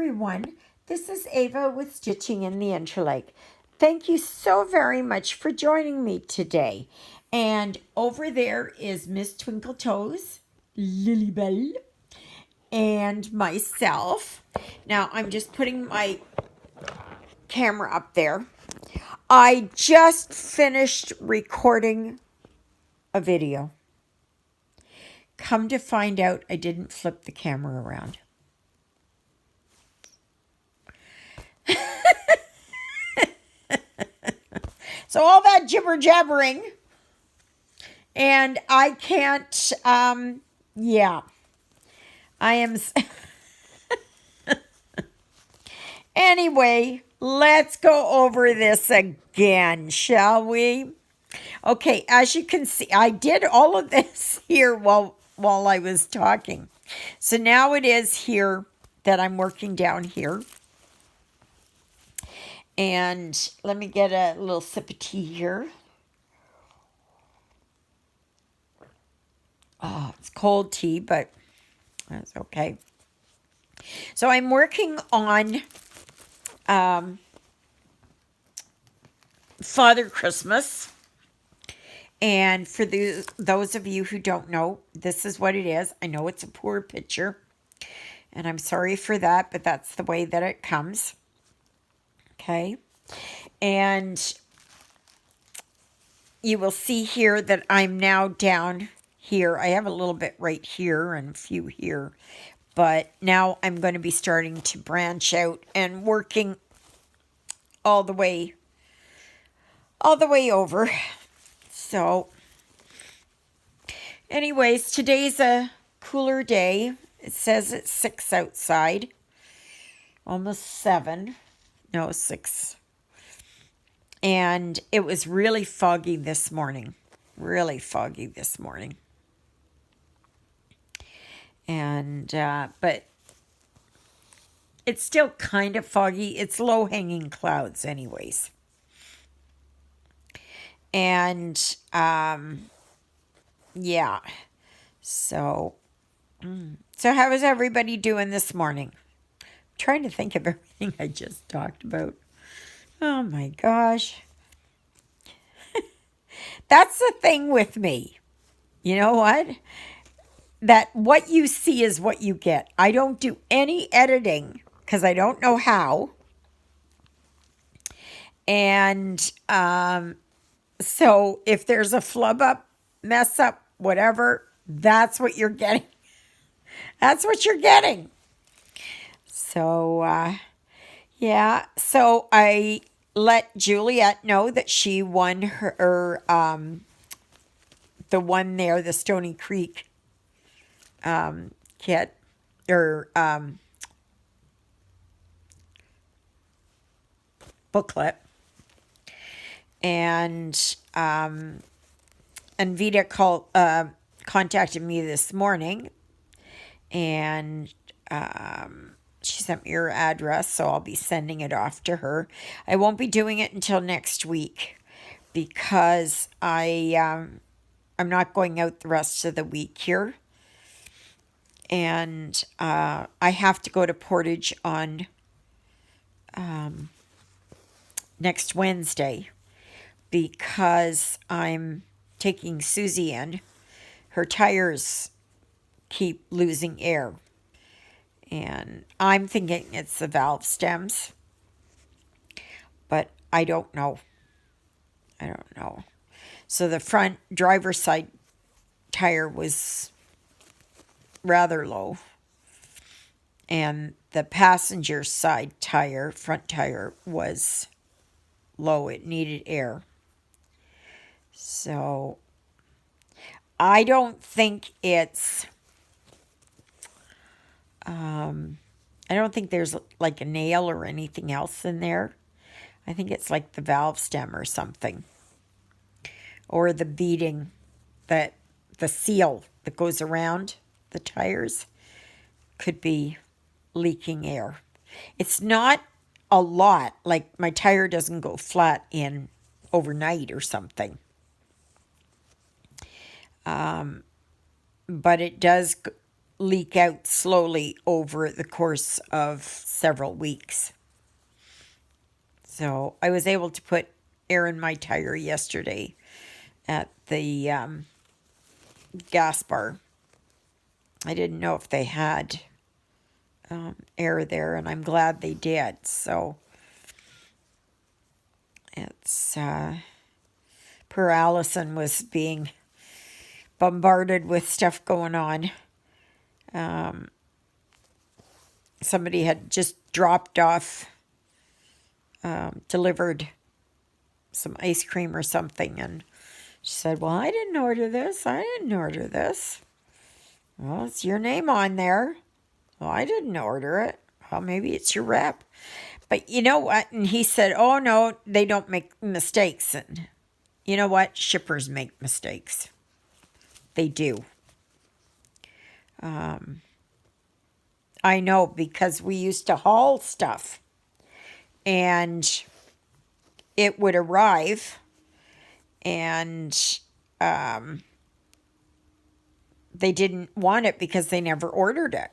everyone. This is Eva with Stitching in the Interlake. Thank you so very much for joining me today. And over there is Miss Twinkle Toes, Lilybell, and myself. Now I'm just putting my camera up there. I just finished recording a video. Come to find out, I didn't flip the camera around. So all that jibber jabbering, and I can't, yeah, I am. Anyway, let's go over this again, shall we? Okay, as you can see, I did all of this here while I was talking. So now it is here that I'm working down here. And let me get a little sip of tea here. Oh, it's cold tea, but that's okay. So I'm working on Father Christmas. And for those of you who don't know, this is what it is. I know it's a poor picture, and I'm sorry for that, but that's the way that it comes. Okay. And you will see here that I'm now down here. I have a little bit right here and a few here, but now I'm going to be starting to branch out and working all the way over. So anyways, today's a cooler day. It says it's 6 outside, almost 7. No, 6. And it was really foggy this morning. And, but it's still kind of foggy. It's low-hanging clouds anyways. And, yeah. So how is everybody doing this morning? Trying to think of everything I just talked about. Oh my gosh. That's the thing with me. You know what? That what you see is what you get. I don't do any editing because I don't know how. And so if there's a flub up, mess up, whatever, that's what you're getting. That's what you're getting. So, yeah. So I let Juliet know that she won her, the one there, the Stony Creek kit, or booklet. And Vita contacted me this morning, and she sent me her address, so I'll be sending it off to her. I won't be doing it until next week because I'm not going out the rest of the week here. And I have to go to Portage on next Wednesday because I'm taking Susie in. Her tires keep losing air. And I'm thinking it's the valve stems. But I don't know. So the front driver's side tire was rather low. And the passenger side tire, front tire, was low. It needed air. So I don't think it's... I don't think there's like a nail or anything else in there. I think it's like the valve stem or something. Or the beading, the seal that goes around the tires could be leaking air. It's not a lot, like my tire doesn't go flat in overnight or something. But it does leak out slowly over the course of several weeks. So I was able to put air in my tire yesterday at the gas bar. I didn't know if they had air there, and I'm glad they did. So it's poor Allison was being bombarded with stuff going on. Somebody had just dropped off, delivered some ice cream or something, and she said, well, I didn't order this. I didn't order this. Well, it's your name on there. Well, I didn't order it. Well, maybe it's your rep. But you know what? And he said, oh, no, they don't make mistakes. And you know what? Shippers make mistakes. They do. I know, because we used to haul stuff. And it would arrive. And they didn't want it because they never ordered it.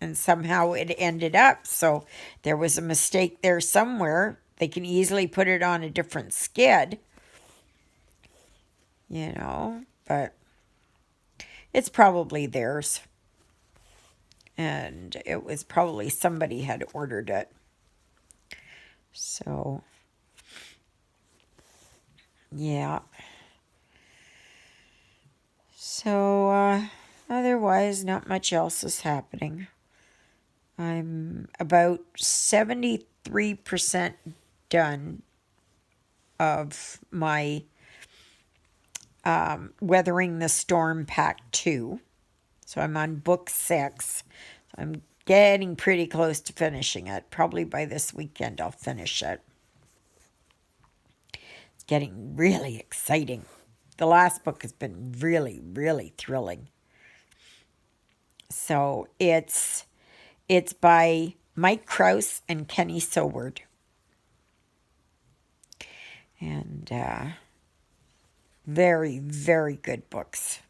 And somehow it ended up. So there was a mistake there somewhere. They can easily put it on a different skid. You know, but it's probably theirs. And it was probably somebody had ordered it. So, yeah. So, otherwise, not much else is happening. I'm about 73% done of my Weathering the Storm Pack 2. So I'm on book 6. So I'm getting pretty close to finishing it. Probably by this weekend I'll finish it. It's getting really exciting. The last book has been really, really thrilling. So it's by Mike Krause and Kenny Soward. And very, very good books.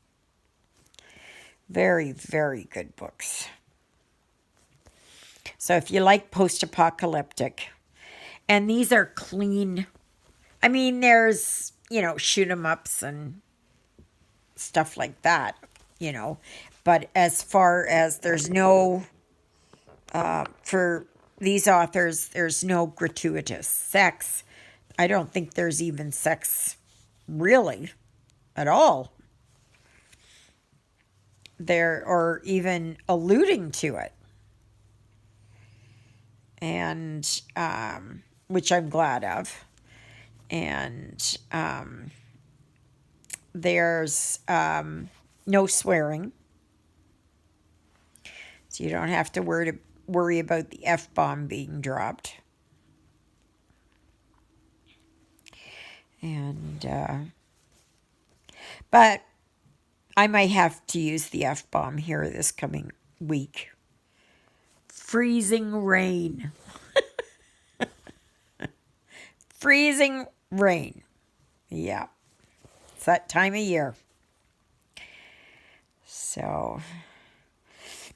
Very, very good books. So if you like post-apocalyptic, and these are clean, I mean, there's, shoot 'em ups and stuff like that, but as far as there's no, for these authors, there's no gratuitous sex. I don't think there's even sex really at all. There, or even alluding to it. And, which I'm glad of. And, there's, no swearing. So you don't have to worry about the F-bomb being dropped. And, but I might have to use the F-bomb here this coming week. Freezing rain. Freezing rain. Yeah. It's that time of year. So,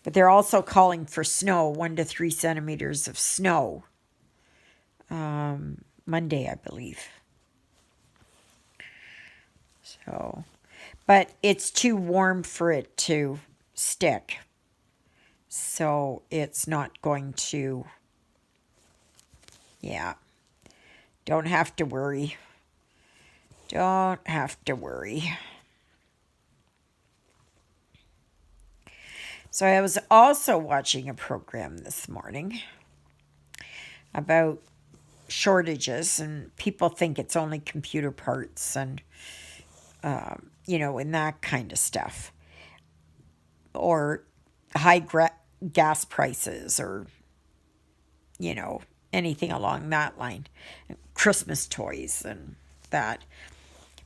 but they're also calling for snow, 1 to 3 centimeters of snow. Monday, I believe. So, but it's too warm for it to stick. So it's not going to, yeah. Don't have to worry. Don't have to worry. So I was also watching a program this morning about shortages, and people think it's only computer parts and, and that kind of stuff. Or high gas prices or, anything along that line. Christmas toys and that.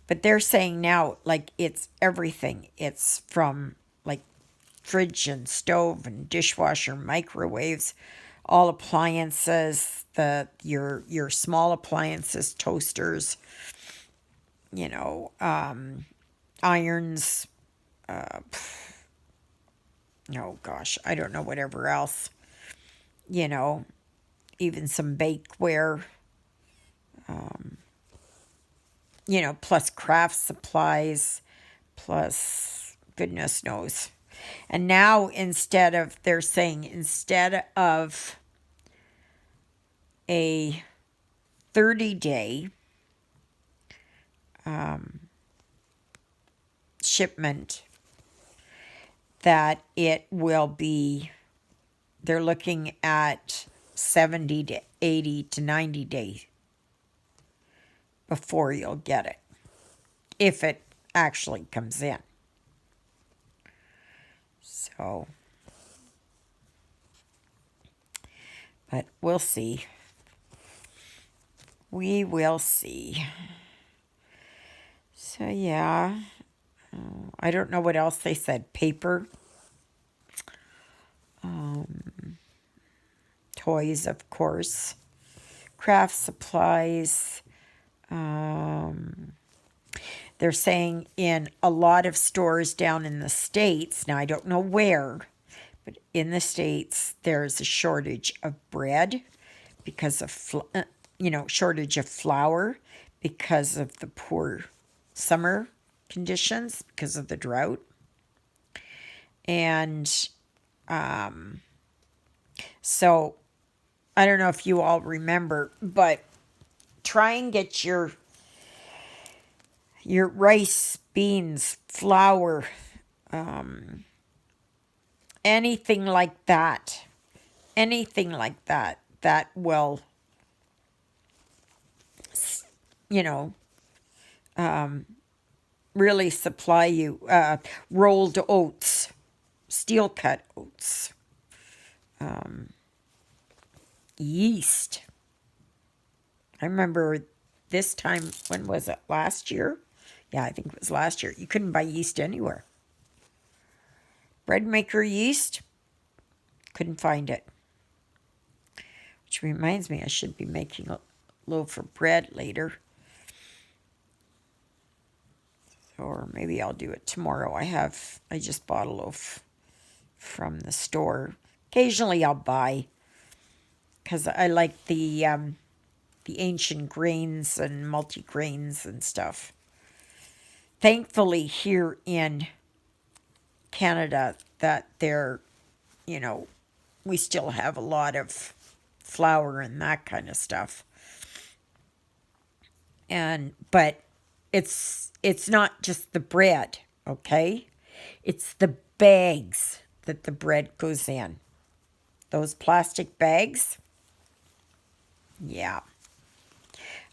But they're saying now, like, it's everything. It's from, like, fridge and stove and dishwasher, microwaves, all appliances, your small appliances, toasters, irons, oh gosh, I don't know, whatever else, you know, even some bakeware, plus craft supplies, plus goodness knows. And now they're saying instead of a 30-day shipment, that it will be, they're looking at 70 to 80 to 90 days before you'll get it, if it actually comes in. So, but we'll see. We will see. So, yeah. I don't know what else they said. Paper. Toys, of course. Craft supplies. They're saying in a lot of stores down in the States, now I don't know where, but in the States, there's a shortage of bread because of, shortage of flour because of the poor summer conditions, because of the drought. And so I don't know if you all remember, but try and get your rice, beans, flour, anything like that. Anything like that will, really supply you. Rolled oats, steel cut oats, yeast. I remember this time, when was it? Last year? Yeah, I think it was last year. You couldn't buy yeast anywhere. Bread maker yeast, couldn't find it. Which reminds me, I should be making a loaf of bread later. Or maybe I'll do it tomorrow. I just bought a loaf from the store. Occasionally I'll buy, because I like the ancient grains and multigrains and stuff. Thankfully, here in Canada, that we still have a lot of flour and that kind of stuff. But it's not just the bread, okay? It's the bags that the bread goes in. Those plastic bags. Yeah.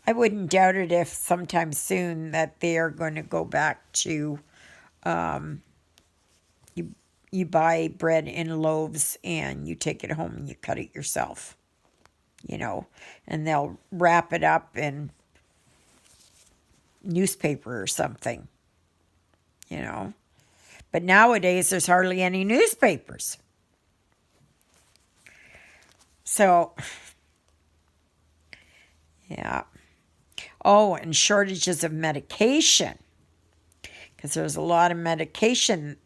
I wouldn't doubt it if sometime soon that they are going to go back to you buy bread in loaves and you take it home and you cut it yourself. And they'll wrap it up in newspaper or something. But nowadays there's hardly any newspapers. So, yeah. Oh, and shortages of medication. Because there's a lot of medication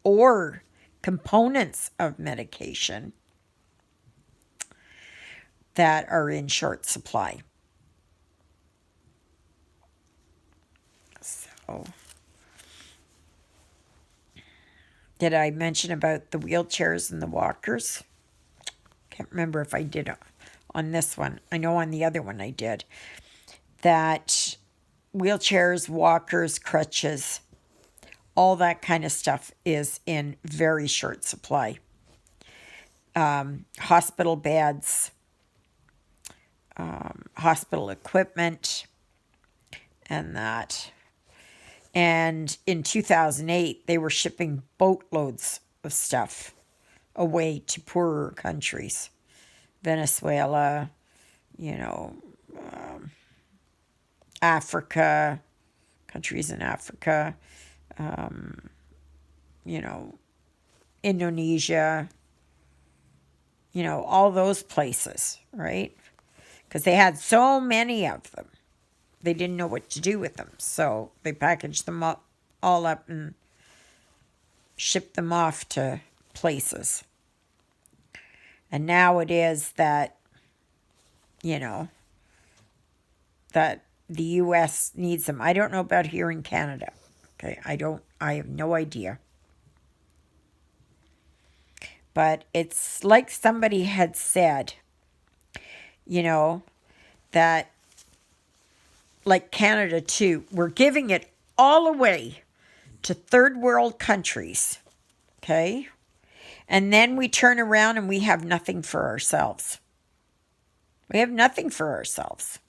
or components of medication that are in short supply. So, did I mention about the wheelchairs and the walkers? Can't remember if I did on this one. I know on the other one I did. That wheelchairs, walkers, crutches, all that kind of stuff is in very short supply. Hospital beds, hospital equipment, and that. And in 2008, they were shipping boatloads of stuff away to poorer countries. Venezuela, Africa, countries in Africa, Indonesia, all those places, right? Because they had so many of them. They didn't know what to do with them. So they packaged them all up and shipped them off to places. And now it is that, that the U.S. needs them. I don't know about here in Canada. Okay, I have no idea. But it's like somebody had said, that like Canada too, we're giving it all away to third world countries. Okay? And then we turn around and we have nothing for ourselves. We have nothing for ourselves.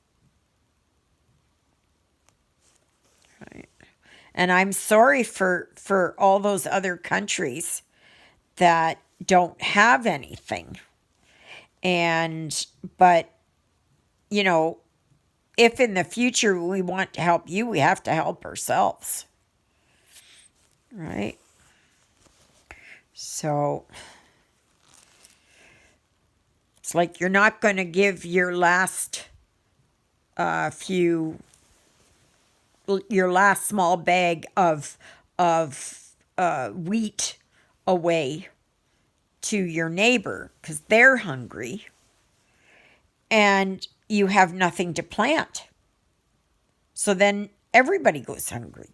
Right. And I'm sorry for all those other countries that don't have anything. But, if in the future we want to help you, we have to help ourselves. Right? So it's like you're not going to give your last small bag of wheat away to your neighbor because they're hungry and you have nothing to plant. So then everybody goes hungry,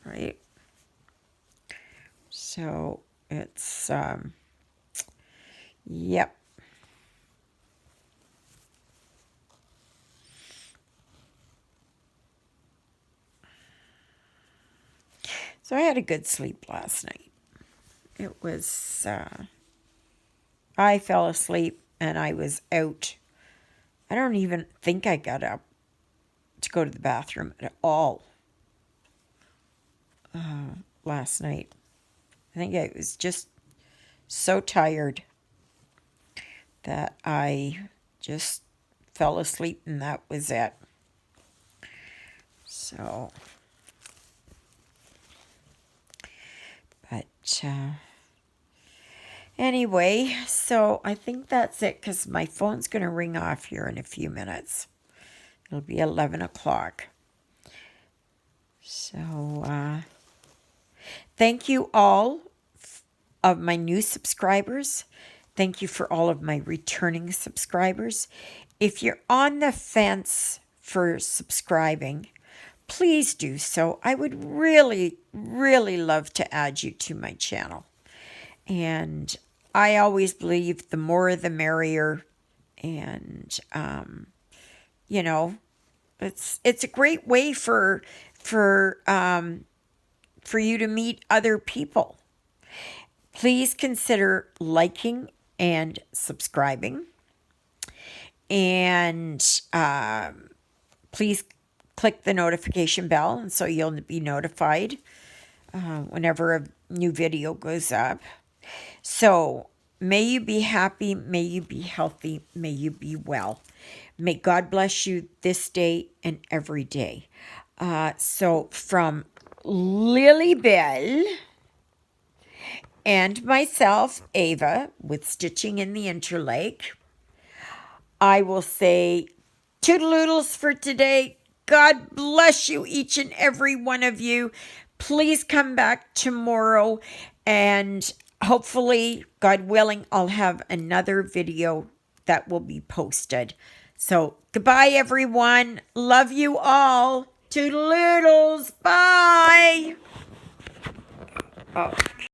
right? So it's, yep. So I had a good sleep last night. It was, I fell asleep and I was out. I don't even think I got up to go to the bathroom at all last night. I think I was just so tired that I just fell asleep and that was it. So, but anyway, so I think that's it because my phone's going to ring off here in a few minutes. It'll be 11 o'clock. So, thank you all of my new subscribers. Thank you for all of my returning subscribers. If you're on the fence for subscribing, please do so. I would really, really love to add you to my channel. And I always believe the more the merrier. And, it's a great way for you to meet other people. Please consider liking and subscribing. And please click the notification bell, and so you'll be notified whenever a new video goes up. So may you be happy, may you be healthy, may you be well. May God bless you this day and every day. So from Lily Bell and myself, Eva, with Stitching in the Interlake, I will say toodaloodles for today. God bless you, each and every one of you. Please come back tomorrow, and hopefully, God willing, I'll have another video that will be posted. So, goodbye, everyone. Love you all. Toodaloodles. Bye. Oh.